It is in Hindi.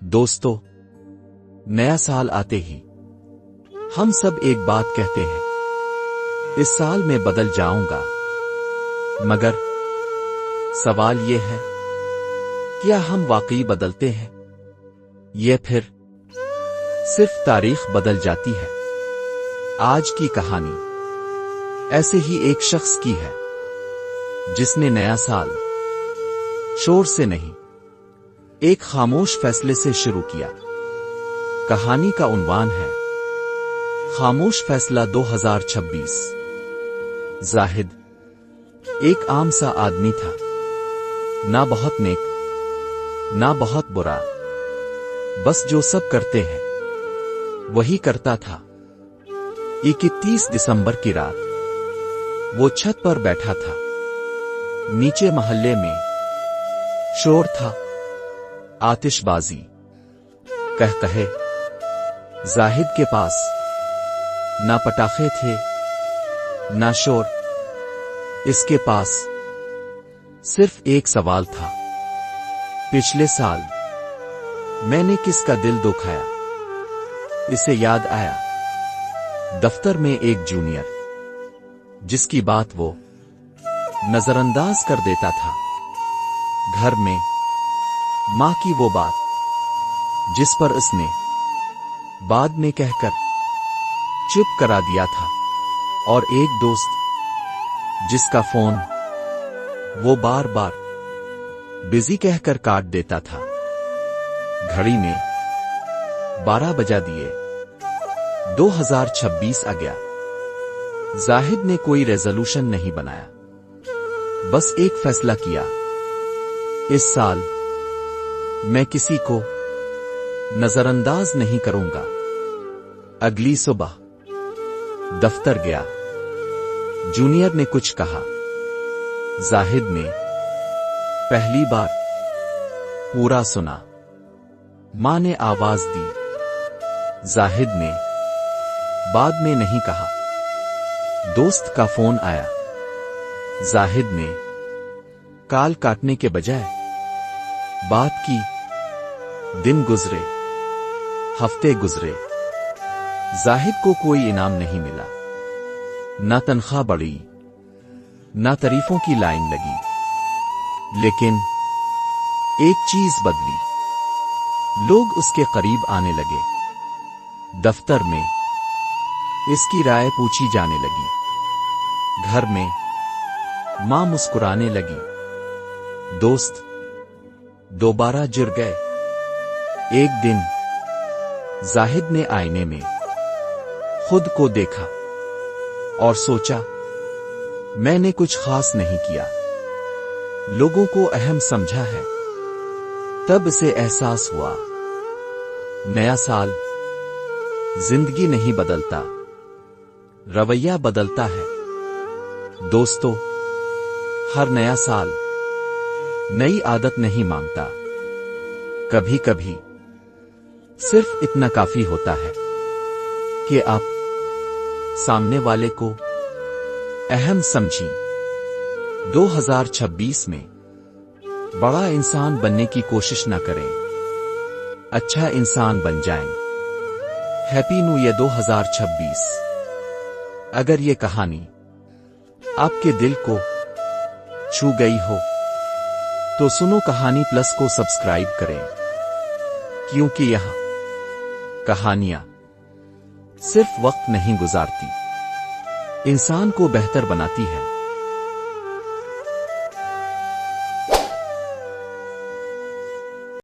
दोस्तों, नया साल आते ही हम सब एक बात कहते हैं, इस साल मैं बदल जाऊंगा। मगर सवाल ये है, क्या हम वाकई बदलते हैं या फिर सिर्फ तारीख बदल जाती है? आज की कहानी ऐसे ही एक शख्स की है जिसने नया साल शोर से नहीं, एक खामोश फैसले से शुरू किया। कहानी का उन्वान है खामोश फैसला 2026। जाहिद एक आम सा आदमी था, ना बहुत नेक ना बहुत बुरा, बस जो सब करते हैं वही करता था। 31 दिसंबर की रात वो छत पर बैठा था। नीचे मोहल्ले में शोर था, आतिशबाजी, कहकहे। जाहिद के पास ना पटाखे थे ना शोर, इसके पास सिर्फ एक सवाल था, पिछले साल मैंने किसका दिल दुखाया? इसे याद आया दफ्तर में एक जूनियर, जिसकी बात वो नजरअंदाज कर देता था। घर में मां की वो बात जिस पर उसने बाद में कहकर चुप करा दिया था, और एक दोस्त जिसका फोन वो बार बार बिजी कहकर काट देता था। घड़ी ने 12 बजा दिए। 2026 आ गया। जाहिद ने कोई रेजोल्यूशन नहीं बनाया, बस एक फैसला किया, इस साल मैं किसी को नजरअंदाज नहीं करूंगा। अगली सुबह दफ्तर गया। जूनियर ने कुछ कहा। जाहिद ने पहली बार पूरा सुना। मां ने आवाज दी। जाहिद ने बाद में नहीं कहा। दोस्त का फोन आया। जाहिद ने काल काटने के बजाय बात की। दिन गुजरे, हफ्ते गुजरे, जाहिद को कोई इनाम नहीं मिला, ना तनख्वाह बढ़ी, ना तारीफों की लाइन लगी। लेकिन एक चीज बदली, लोग उसके करीब आने लगे। दफ्तर में इसकी राय पूछी जाने लगी। घर में मां मुस्कुराने लगी। दोस्त दोबारा जुड़ गए। एक दिन जाहिद ने आईने में खुद को देखा और सोचा, मैंने कुछ खास नहीं किया, लोगों को अहम समझा है। तब से एहसास हुआ, नया साल जिंदगी नहीं बदलता, रवैया बदलता है। दोस्तों, हर नया साल नई आदत नहीं मांगता। कभी कभी सिर्फ इतना काफी होता है कि आप सामने वाले को अहम समझें। 2026 में बड़ा इंसान बनने की कोशिश न करें, अच्छा इंसान बन जाएं। Happy new year 2026। अगर ये कहानी आपके दिल को छू गई हो तो सुनो कहानी प्लस को सब्सक्राइब करें, क्योंकि यहां कहानियां सिर्फ वक्त नहीं गुजारती, इंसान को बेहतर बनाती है।